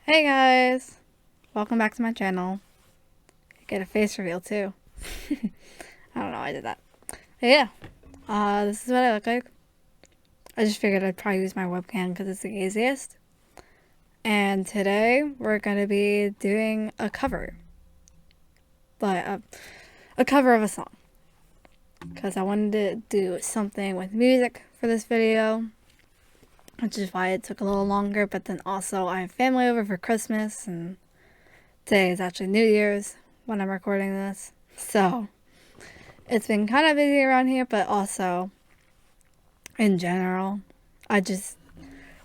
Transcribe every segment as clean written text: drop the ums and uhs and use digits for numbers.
Hey guys! Welcome back to my channel. I get a face reveal too. I don't know why I did that. But yeah, this is what I look like. I just figured I'd probably use my webcam because it's the easiest. And today we're going to be doing a cover. But a cover of a song. Because I wanted to do something with music for this video. Which is why it took a little longer, but then also I have family over for Christmas, and today is actually New Year's when I'm recording this. So, it's been kind of busy around here, but also, in general, I just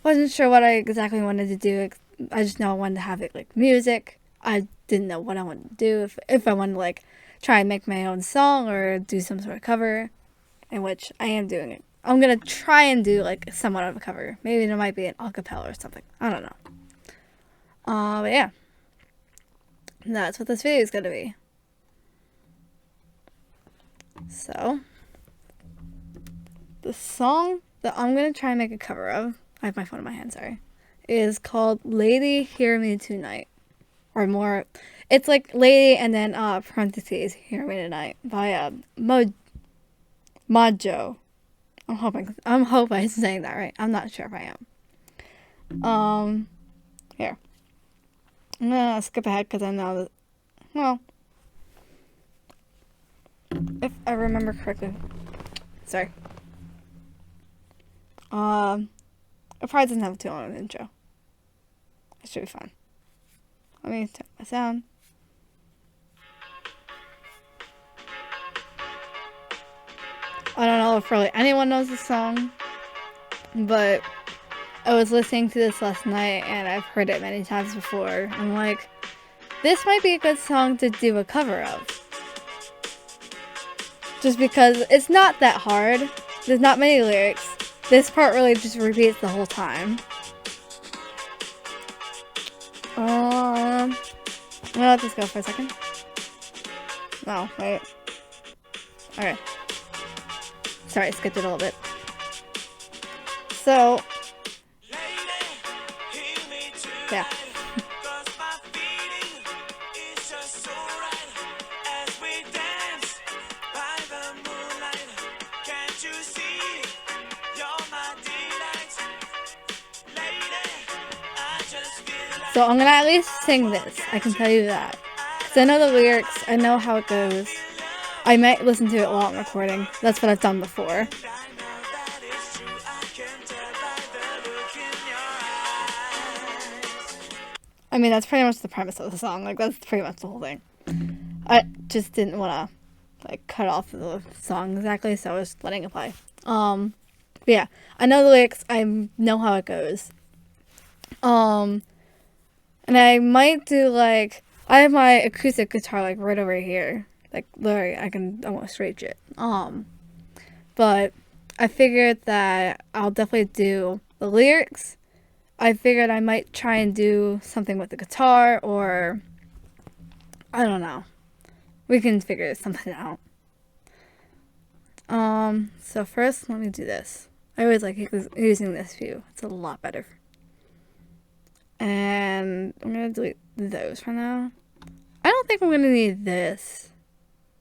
wasn't sure what I exactly wanted to do. I just know I wanted to have it like music. I didn't know what I wanted to do, if I wanted to like try and make my own song or do some sort of cover, in which I am doing it. I'm gonna try and do like somewhat of a cover. Maybe there might be an acapella or something. I don't know. But yeah. That's what this video is gonna be. So, the song that I'm gonna try and make a cover of, I have my phone in my hand, sorry, is called Lady Hear Me Tonight. Or more, it's like Lady and then parentheses, Hear Me Tonight by Modjo. I'm hoping I'm saying that right. I'm not sure if I am. Here. I'm gonna skip ahead because I know that, well, if I remember correctly. Sorry. It probably doesn't have too long of an intro. It should be fine. Let me turn my sound. I don't know if really anyone knows this song, but I was listening to this last night and I've heard it many times before. I'm like, this might be a good song to do a cover of. Just because it's not that hard. There's not many lyrics. This part really just repeats the whole time. I'm gonna let this go for a second. No, wait. Okay. Sorry, I skipped it a little bit. So, yeah. So I'm gonna at least sing this. I can tell you that. Because I know the lyrics, I know how it goes. I might listen to it while I'm recording. That's what I've done before. I mean, that's pretty much the premise of the song. Like, that's pretty much the whole thing. I just didn't want to, like, cut off the song exactly, so I was letting it play. But yeah, I know the lyrics. I know how it goes. And I might do, like, I have my acoustic guitar, like, right over here. Like, literally, I can almost reach it. But I figured that I'll definitely do the lyrics. I figured I might try and do something with the guitar, or I don't know. We can figure something out. So first, let me do this. I always like using this view. It's a lot better. And I'm gonna delete those for now. I don't think I'm gonna need this.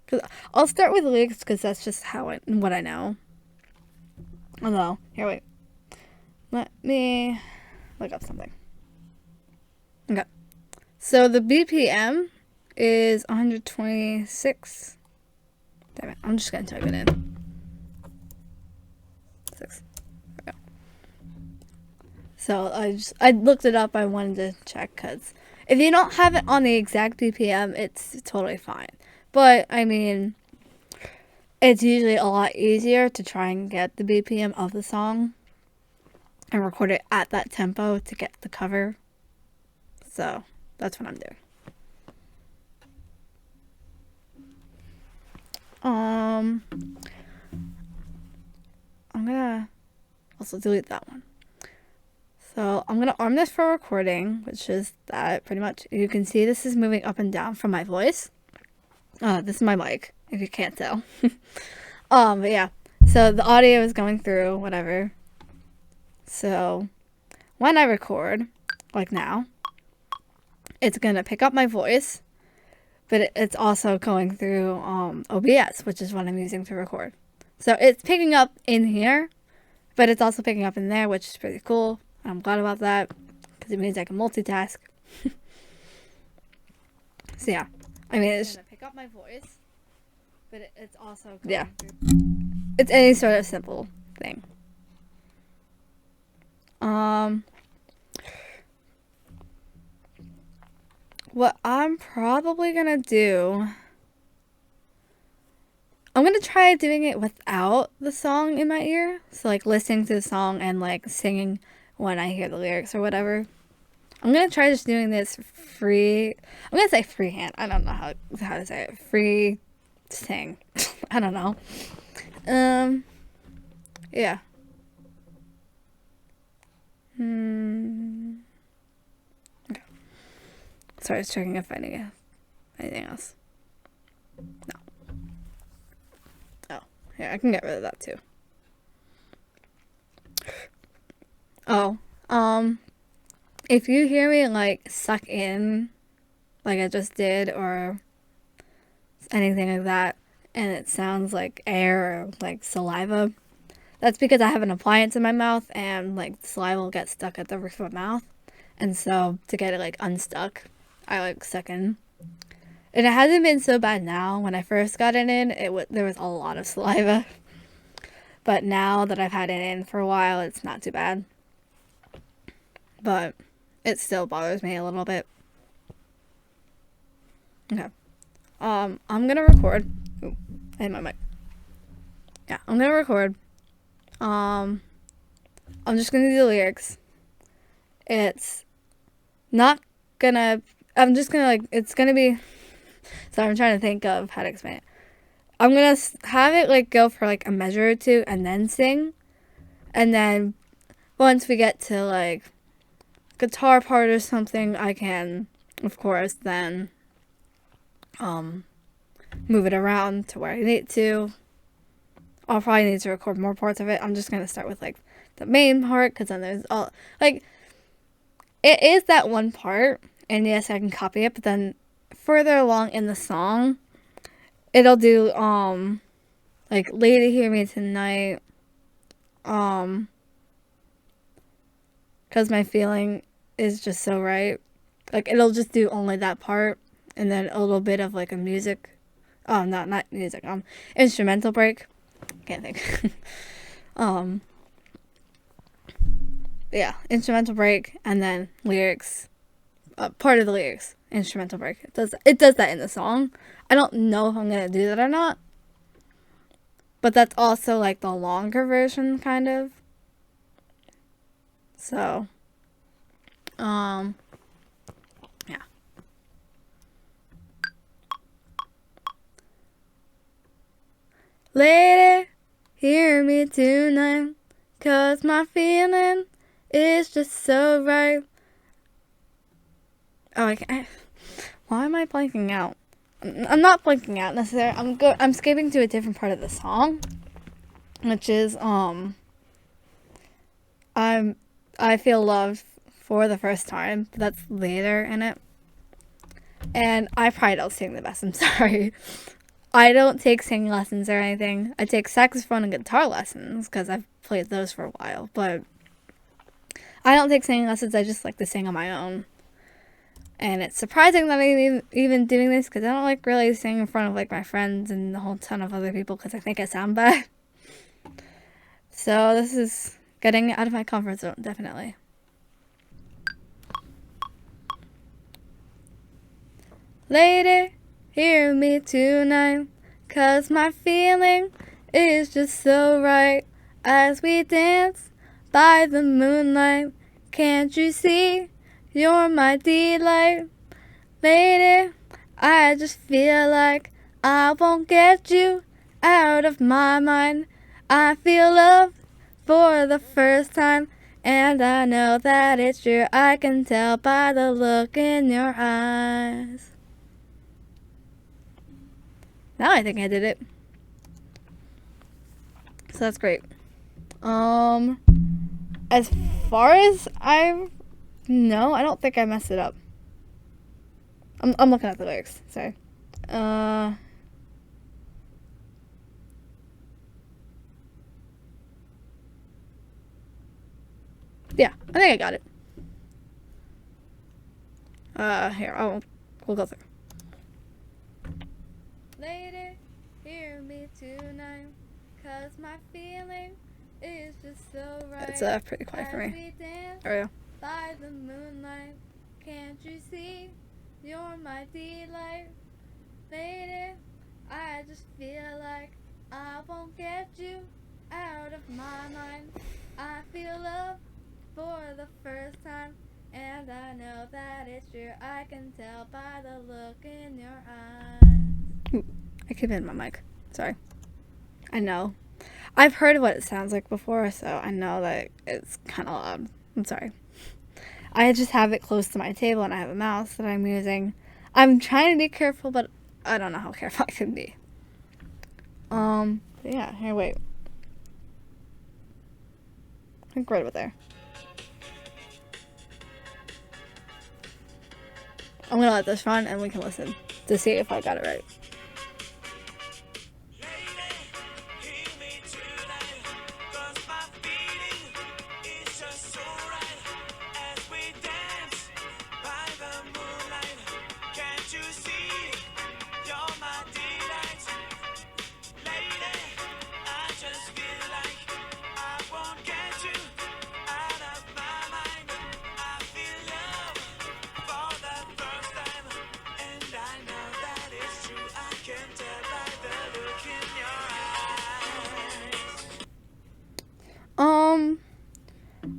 Cause I'll start with lyrics because that's just what I know. Although, here, wait. Let me look up something. Okay. So the BPM is 126. Damn it. I'm just gonna type it in. 6. There we go. So I looked it up. I wanted to check because if you don't have it on the exact BPM, it's totally fine. But I mean, it's usually a lot easier to try and get the BPM of the song and record it at that tempo to get the cover. So that's what I'm doing. I'm gonna also delete that one. So I'm gonna arm this for recording, which is that pretty much. You can see this is moving up and down from my voice. This is my mic, if you can't tell. But yeah. So the audio is going through, whatever. So when I record, like now, it's going to pick up my voice, but it's also going through OBS, which is what I'm using to record. So it's picking up in here, but it's also picking up in there, which is pretty cool. I'm glad about that because it means I can multitask. So yeah, I mean, it's gonna pick up my voice, but it's also going through. It's any sort of simple thing. What I'm probably gonna do, I'm gonna try doing it without the song in my ear. So like listening to the song and like singing when I hear the lyrics or whatever. I'm gonna try just doing this free. I'm gonna say freehand. I don't know how to say it. Free sing. I don't know. Yeah. Okay. Sorry, I was checking if I need anything else. No. Oh, yeah, I can get rid of that too. Oh, if you hear me like suck in, like I just did, or anything like that, and it sounds like air or like saliva, that's because I have an appliance in my mouth and like the saliva will get stuck at the roof of my mouth. And so to get it like unstuck, I like suck in. And it hasn't been so bad now. When I first got it in, there was a lot of saliva. But now that I've had it in for a while, it's not too bad. But it still bothers me a little bit. Okay. I'm gonna record. Ooh, I hit my mic. Yeah, I'm gonna record. I'm just gonna do the lyrics. It's not gonna. I'm just gonna like. It's gonna be. So I'm trying to think of how to explain it. I'm gonna have it like go for like a measure or two and then sing, and then once we get to like guitar part or something, I can, of course, then move it around to where I need to. I'll probably need to record more parts of it. I'm just gonna start with like the main part because then there's all like it is that one part, and yes, I can copy it, but then further along in the song, it'll do like Lady Hear Me Tonight, cause my feeling is just so right. Like it'll just do only that part, and then a little bit of like a music, not music, instrumental break. Can't think. Yeah, instrumental break, and then lyrics. Part of the lyrics, instrumental break. It does that in the song. I don't know if I'm gonna do that or not, but that's also like the longer version, kind of. So, yeah. Lady, hear me tonight, 'cause my feeling is just so right. Oh, why am I blanking out? I'm not blanking out necessarily. I'm skipping to a different part of the song, which is I feel loved for the first time. That's later in it, and I probably don't sing the best. I'm sorry. I don't take singing lessons or anything. I take saxophone and guitar lessons because I've played those for a while, but I don't take singing lessons. I just like to sing on my own. And it's surprising that I'm even doing this because I don't like really sing in front of like my friends and a whole ton of other people because I think I sound bad. So this is getting out of my comfort zone, definitely. Lady, hear me tonight, 'cause my feeling is just so right. As we dance by the moonlight, can't you see you're my delight? Lady, I just feel like I won't get you out of my mind. I feel love for the first time, and I know that it's true. I can tell by the look in your eyes. Now I think I did it. So that's great. As far as I know, I don't think I messed it up. I'm looking at the lyrics. Sorry. Yeah, I think I got it. Here, we'll go through. Lady, hear me tonight, 'cause my feeling is just so right. It's pretty quiet for me. There we go. By the moonlight, can't you see? You're my delight. Lady, I just feel like I won't get you out of my mind. I feel love for the first time, and I know that it's true. I can tell by the look in your eyes. I keep hitting my mic. Sorry. I know. I've heard what it sounds like before, so I know that it's kind of loud. I'm sorry. I just have it close to my table, and I have a mouse that I'm using. I'm trying to be careful, but I don't know how careful I can be. Yeah, here, wait. I think right over there. I'm gonna let this run and we can listen to see if I got it right.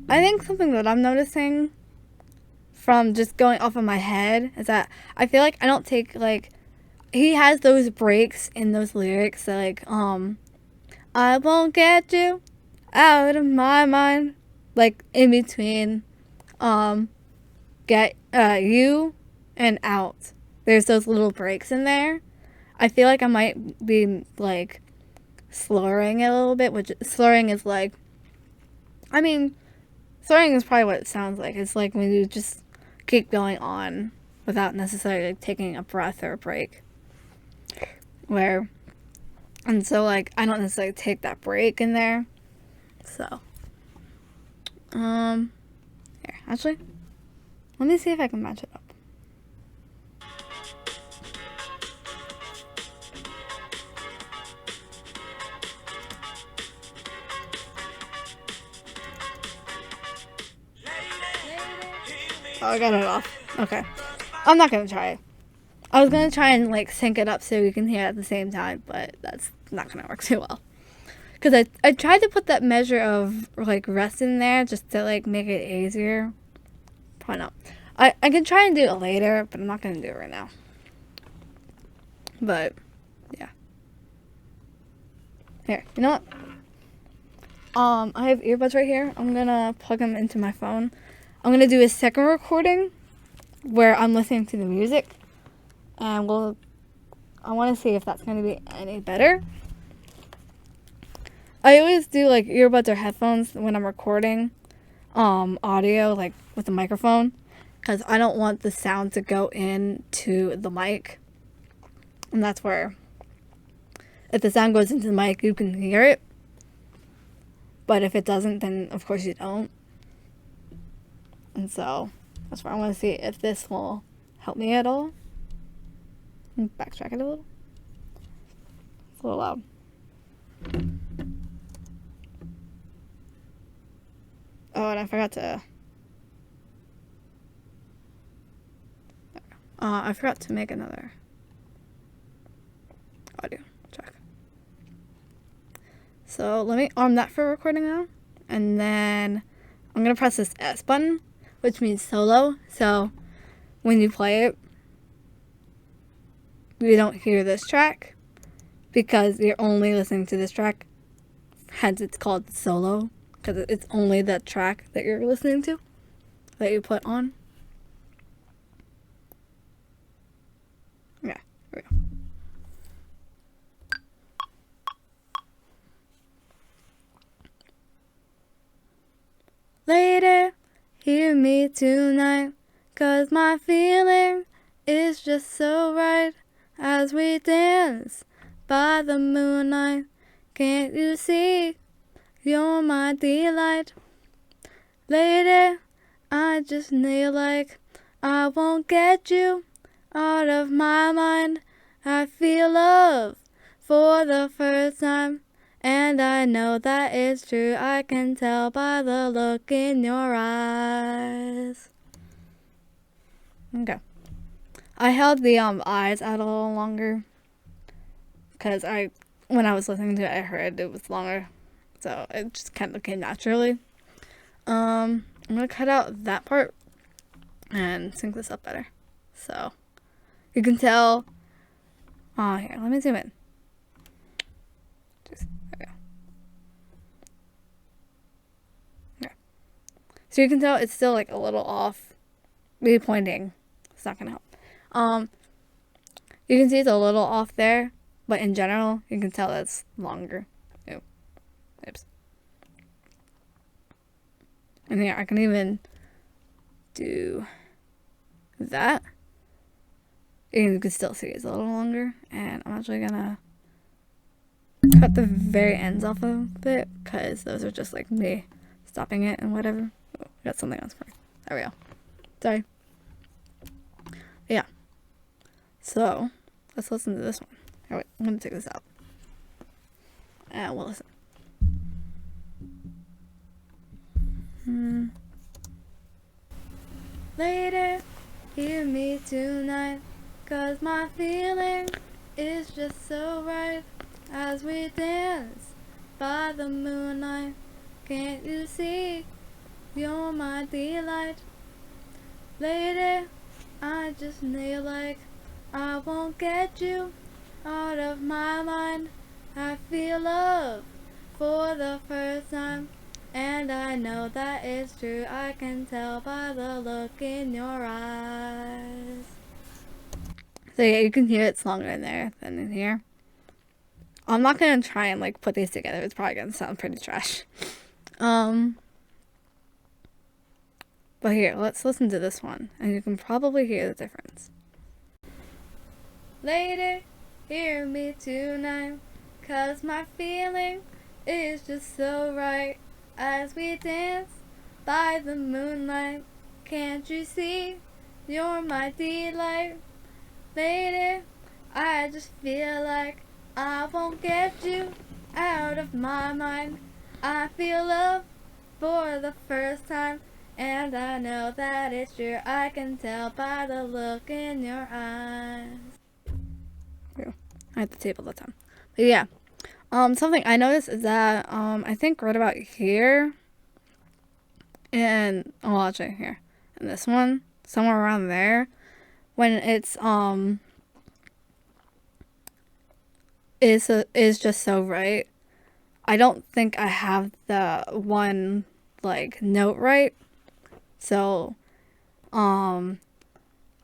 I think something that I'm noticing from just going off of my head is that I feel like I don't take, like, he has those breaks in those lyrics that, like, I won't get you out of my mind, like, in between, get, you and out. There's those little breaks in there. I feel like I might be, like, slurring it a little bit, which slurring is like, I mean, slurring is probably what it sounds like. It's like when you just keep going on without necessarily taking a breath or a break. And so, like, I don't necessarily take that break in there. So, here, actually, let me see if I can match it up. Oh, I got it off. Okay. I'm not gonna try it. I was gonna try and, like, sync it up so you can hear it at the same time, but that's not gonna work too well. Because I tried to put that measure of, like, rest in there just to, like, make it easier. Probably not. I can try and do it later, but I'm not gonna do it right now. But, yeah. Here, you know what? I have earbuds right here. I'm gonna plug them into my phone. I'm gonna do a second recording where I'm listening to the music, and I want to see if that's gonna be any better. I always do, like, earbuds or headphones when I'm recording audio, like, with the microphone, because I don't want the sound to go into the mic, and that's where, if the sound goes into the mic, you can hear it, but if it doesn't, then of course you don't. And so that's why I want to see if this will help me at all. Backtrack it a little. It's a little loud. Oh, and I forgot to make another audio track. So let me arm that for recording now, and then I'm gonna press this S button, which means solo. So when you play it, you don't hear this track because you're only listening to this track. Hence, it's called solo, because it's only that track that you're listening to, that you put on. Yeah, here we go. Lady, hear me tonight, 'cause my feeling is just so right as we dance by the moonlight. Can't you see? You're my delight. Lady, I just need like I won't get you out of my mind. I feel love for the first time, and I know that it's true. I can tell by the look in your eyes. Okay. I held the eyes out a little longer because when I was listening to it, I heard it was longer, so it just kind of came naturally. I'm gonna cut out that part and sync this up better, so you can tell. Oh, here, let me zoom in. There we go. Okay. So you can tell it's still like a little off. Me pointing, it's not gonna help. You can see it's a little off there, but in general, you can tell it's longer. Ooh. Oops. And here, I can even do that. And you can still see it's a little longer. And I'm actually gonna cut the very ends off of it, because those are just like me stopping it and whatever. Oh, I got something else for me. There we go. Sorry. Yeah. So, let's listen to this one. Oh, wait, I'm gonna take this out. And we'll listen. Lady, hear me tonight, 'cause my feeling is just so right as we dance by the moonlight. Can't you see? You're my delight. Lady, I just need like I won't get you out of my mind. I feel love for the first time, and I know that it's true. I can tell by the look in your eyes. So yeah, you can hear it's longer in there than in here. I'm not gonna try and like put these together. It's probably gonna sound pretty trash. But here, let's listen to this one, and you can probably hear the difference. Lady, hear me tonight, 'cause my feeling is just so right as we dance by the moonlight. Can't you see? You're my delight. Lady, I just feel like I won't get you out of my mind. I feel love for the first time, and I know that it's true. I can tell by the look in your eyes. I had the table that time. But yeah. Something I noticed is that I think right about here and actually here and this one, somewhere around there, when it's is just so right. I don't think I have the one like note right. So I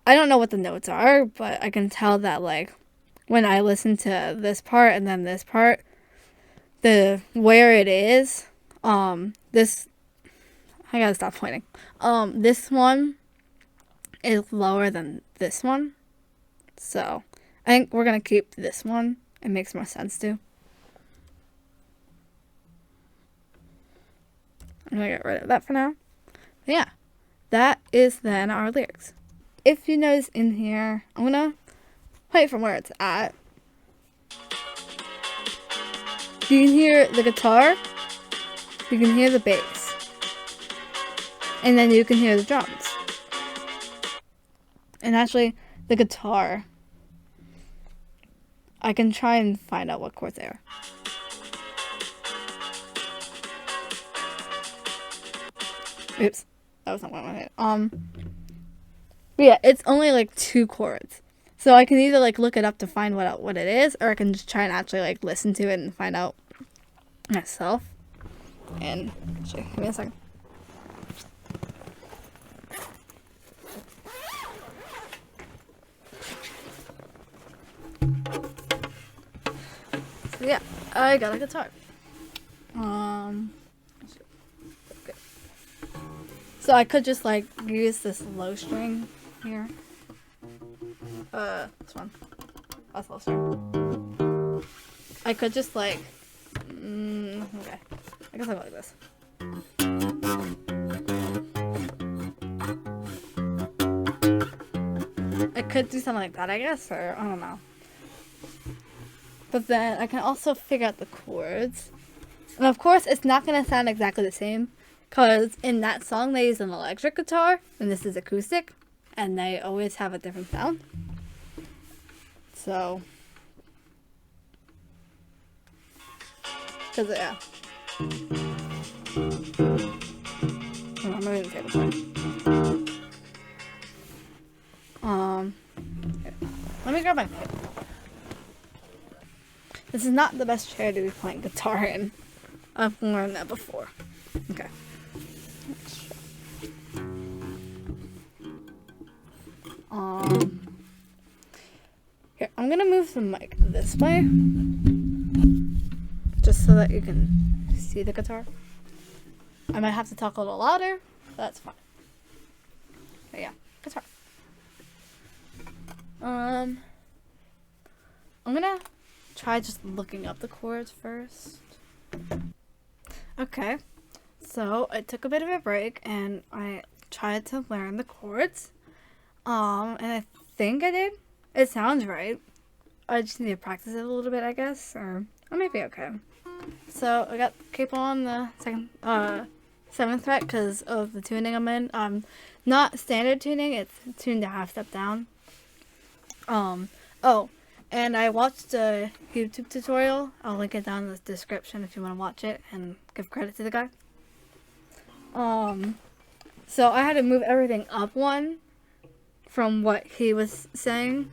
don't know what the notes are, but I can tell that like when I listen to this part and then this part, the where it is, this I gotta stop pointing. This one is lower than this one. So I think we're gonna keep this one. It makes more sense too. I'm gonna get rid of that for now. But yeah, that is then our lyrics. If you notice in here, I'm gonna play it from where it's at. You can hear the guitar, you can hear the bass, and then you can hear the drums. And actually, the guitar, I can try and find out what chords they are. Oops, that was not what I wanted. But yeah, it's only like 2 chords. So I can either like look it up to find what it is, or I can just try and actually like listen to it and find out myself. And actually, give me a second. So yeah, I got a guitar. Okay. So I could just like use this low string here. This one. That's closer. I could just like, okay. I guess I'll go like this. I could do something like that, I guess, or I don't know. But then I can also figure out the chords. And of course, it's not going to sound exactly the same. Because in that song, they use an electric guitar. And this is acoustic. And they always have a different sound. So. Because, yeah. I'm going to take a part. Here. Let me grab my pick. This is not the best chair to be playing guitar in. I've learned that before. Okay. Here, I'm gonna move the mic this way. Just so that you can see the guitar. I might have to talk a little louder, but that's fine. But yeah, guitar. I'm gonna try just looking up the chords first. Okay, so I took a bit of a break and I tried to learn the chords. And I think I did. It sounds right. I just need to practice it a little bit, I guess, or I might be okay. So I got capo on the second, 7th fret because of the tuning I'm in. Not standard tuning; it's tuned a half step down. Oh, and I watched a YouTube tutorial. I'll link it down in the description if you want to watch it and give credit to the guy. So I had to move everything up one from what he was saying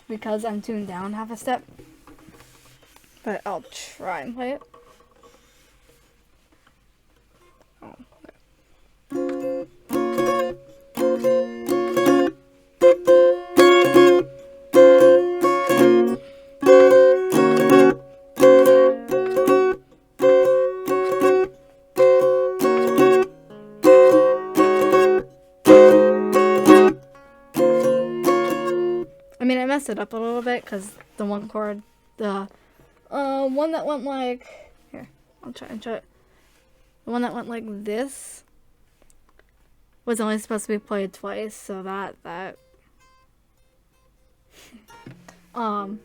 because I'm tuned down half a step. But I'll try and play it. Oh, there. I mean, I messed it up a little bit because the one chord, the one that went like, here, I'll try and show it. The one that went like this was only supposed to be played twice, so that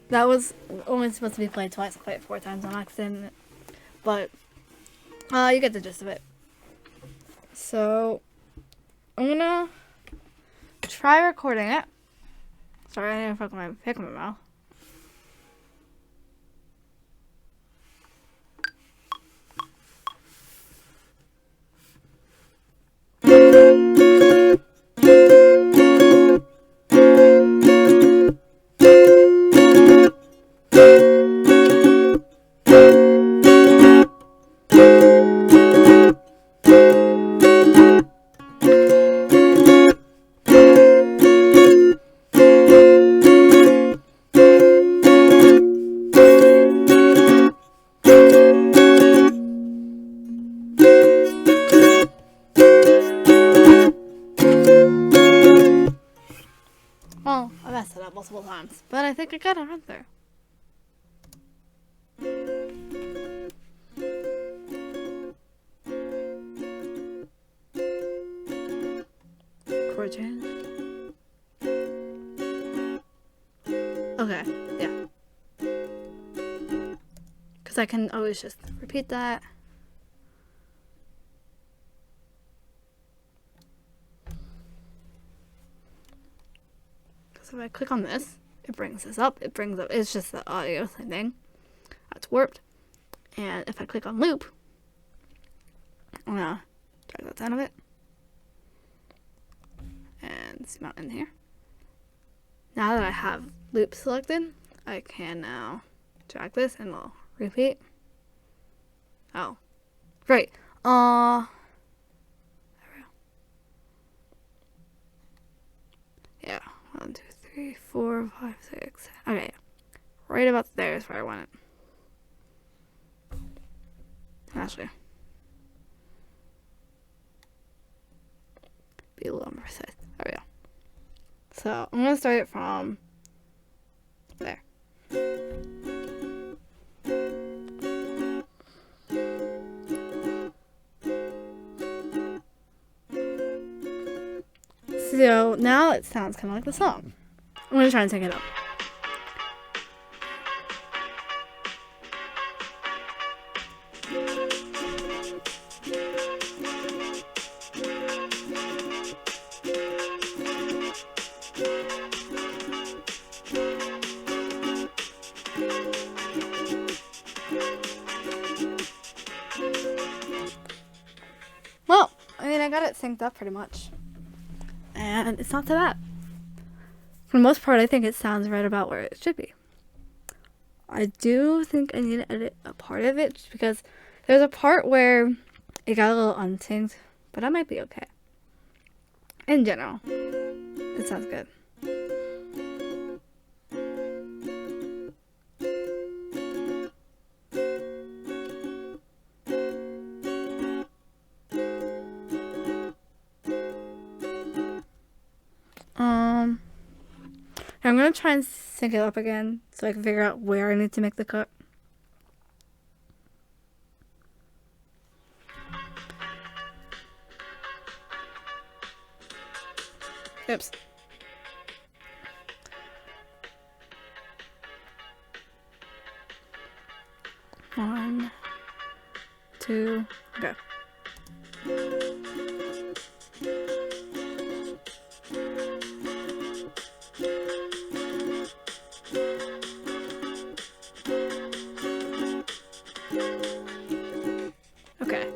was only supposed to be played twice. I played it 4 times on accident, but you get the gist of it. So I'm gonna try recording it. Sorry, I didn't fuck my pick in my mouth. Well, I messed it up multiple times, but I think I got it right there. Chord change. Okay, yeah. Because I can always just repeat that. So if I click on this, it brings this up. It brings up, it's just the audio thing. That's warped. And if I click on loop, I'm gonna drag that down a bit. And zoom out in here. Now that I have loop selected, I can now drag this and I'll repeat. Oh, great. There we go. Yeah, 1, 2, 3, 4, 5, 6. Okay, right about there is where I want it. Actually, be a little more precise. There we go. So I'm gonna start it from there. So now it sounds kind of like the song. I'm gonna try and take it up. Well, I mean, I got it synced up pretty much. And it's not too bad. For the most part, I think it sounds right about where it should be. I do think I need to edit a part of it just because there's a part where it got a little unsynced, but I might be okay. In general, it sounds good. I'm gonna try and sync it up again so I can figure out where I need to make the cut. Oops. One, two, go. Okay.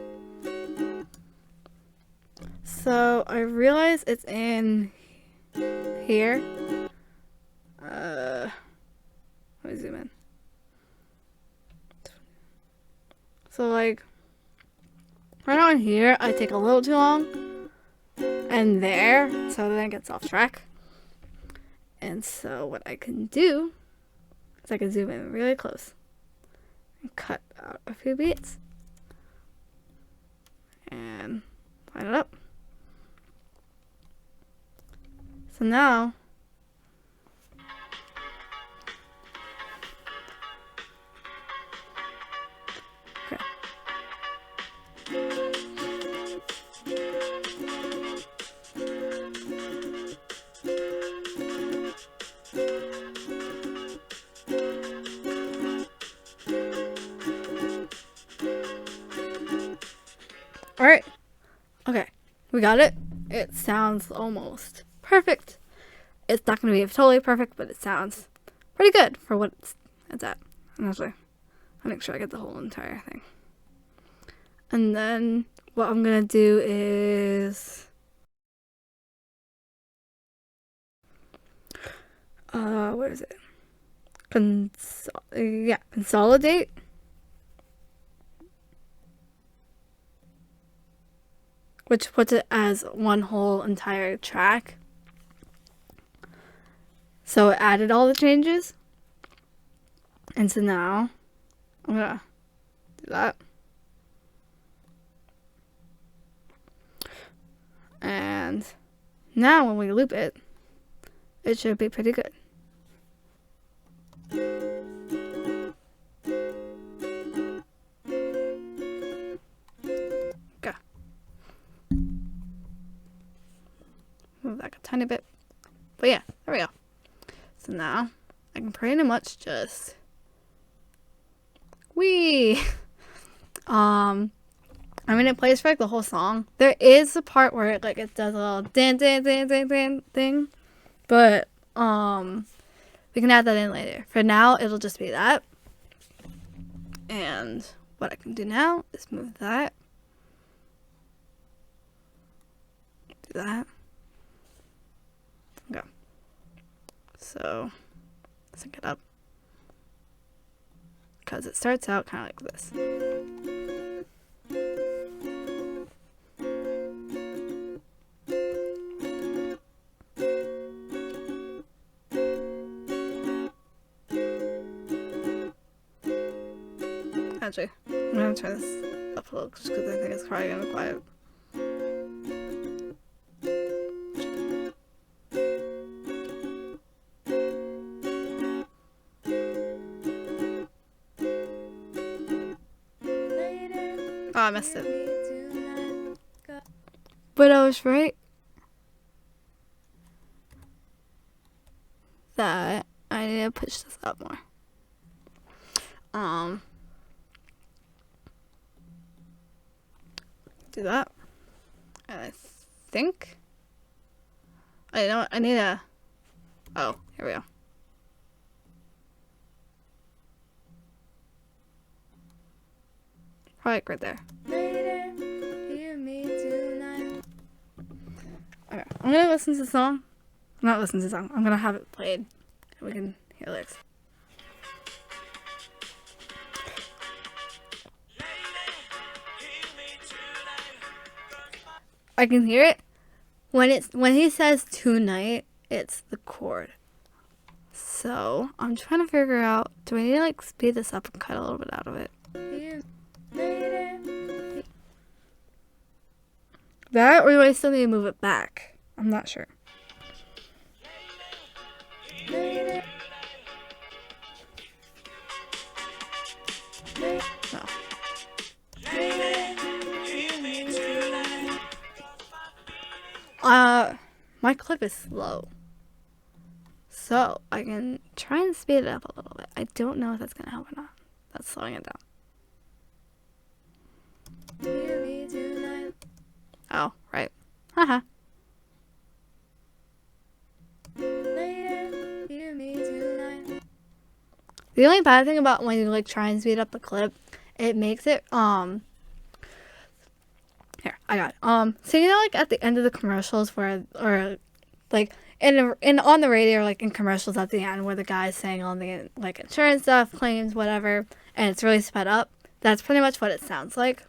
So I realize it's in here. Let me zoom in. So like right on here, I take a little too long, and there, so then it gets off track. And so what I can do is I can zoom in really close and cut out a few beats and line it up. So now okay. Alright. Okay. We got it. It sounds almost perfect. It's not going to be totally perfect, but it sounds pretty good for what it's at. And actually, I'll make sure I get the whole entire thing. And then what I'm going to do is what is it? Consolidate. Which puts it as one whole entire track. So it added all the changes. And so now I'm gonna do that. And now when we loop it, it should be pretty good. Go. Move back a tiny bit. But yeah, there we go. So now I can pretty much just I mean, it plays for like the whole song. There is a part where it like it does a little dan dan dan dan dan thing, but we can add that in later. For now, it'll just be that. And what I can do now is move that, do that, go. So sync it up because it starts out kind of like this. Actually, I'm gonna turn this up a little just because I think it's probably gonna be quiet. Oh, I missed it. But I was right that I need to push this up more. Do that. And I think I know I need a. Oh, here we go. Probably right there. Okay, I'm gonna listen to the song. Not listen to the song. I'm gonna have it played, and we can hear lyrics. I can hear it when he says tonight. It's the chord. So I'm trying to figure out. Do I need to like speed this up and cut a little bit out of it? That, or do I still need to move it back? I'm not sure. No. My clip is slow, so I can try and speed it up a little bit. I don't know if that's gonna help or not. That's slowing it down. Oh, right. Haha. The only bad thing about when you like try and speed up the clip, it makes it here, I got it. So you know, like at the end of the commercials where, or like in on the radio, or like in commercials at the end where the guy's saying all the like insurance stuff, claims, whatever, and it's really sped up. That's pretty much what it sounds like.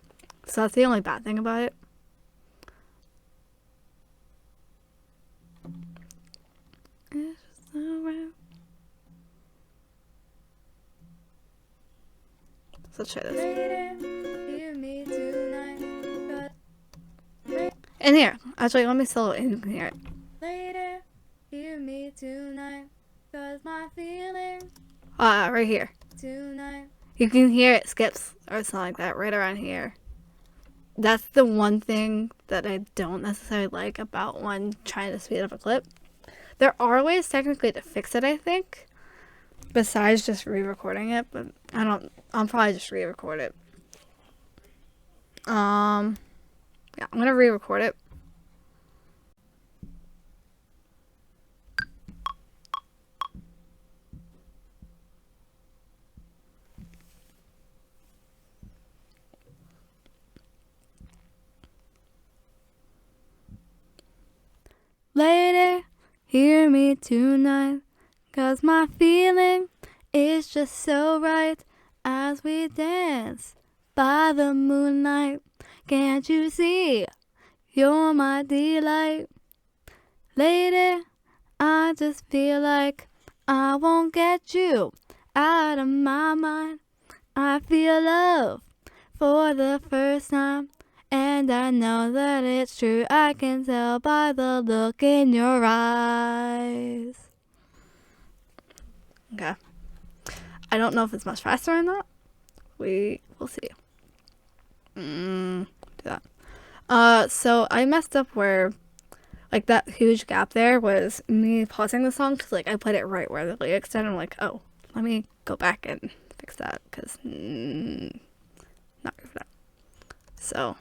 So that's the only bad thing about it. So let's try this. And here, actually, let me solo it and you can hear it. Later, hear me tonight, 'cause my feelings. Right here. Tonight. You can hear it skips or something like that right around here. That's the one thing that I don't necessarily like about when trying to speed up a clip. There are ways technically to fix it, I think, besides just re-recording it, but I'll probably just re-record it. Yeah, I'm gonna re-record it. Lady, hear me tonight, 'cause my feeling is just so right as we dance by the moonlight. Can't you see you're my delight? Lady, I just feel like I won't get you out of my mind. I feel love for the first time, and I know that it's true. I can tell by the look in your eyes. Okay. I don't know if it's much faster or not. We will see. Do that. So I messed up where, like, that huge gap there was me pausing the song because, like, I put it right where the lyrics did. I'm like, oh, let me go back and fix that because not good for that. So,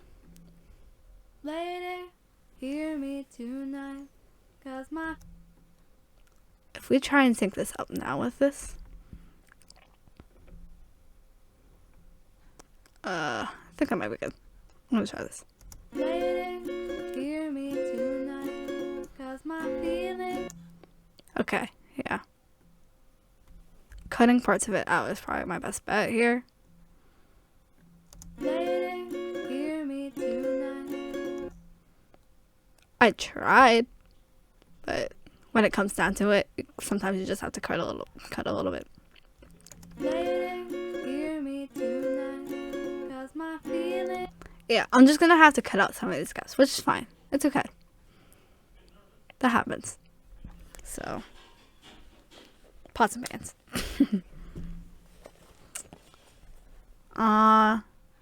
lady, hear me tonight, 'cause my. If we try and sync this up now with this, I think I might be good. I'm gonna try this. Lady, hear me tonight, 'cause my feeling. Okay, yeah. Cutting parts of it out is probably my best bet here. Lady, hear me tonight. I tried, but when it comes down to it, sometimes you just have to cut a little bit. Lady, hear me tonight, 'cause my feeling. Yeah, I'm just gonna have to cut out some of these gaps, which is fine. It's okay. That happens. So, pots and pans.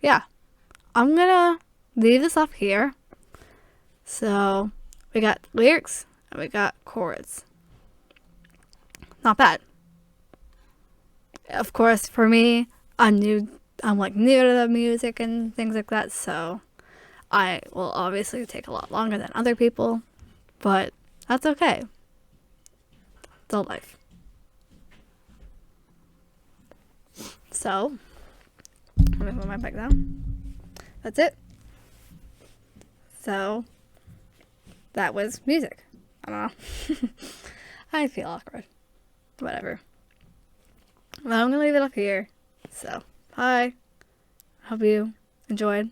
Yeah. I'm gonna leave this up here. So we got lyrics and we got chords. Not bad. Of course, for me, I'm new to the music and things like that, so I will obviously take a lot longer than other people, but that's okay. It's all life. So, let me put my bag down. That's it. So, that was music. I don't know. I feel awkward. Whatever. But I'm gonna leave it up here. So, bye. Hope you enjoyed.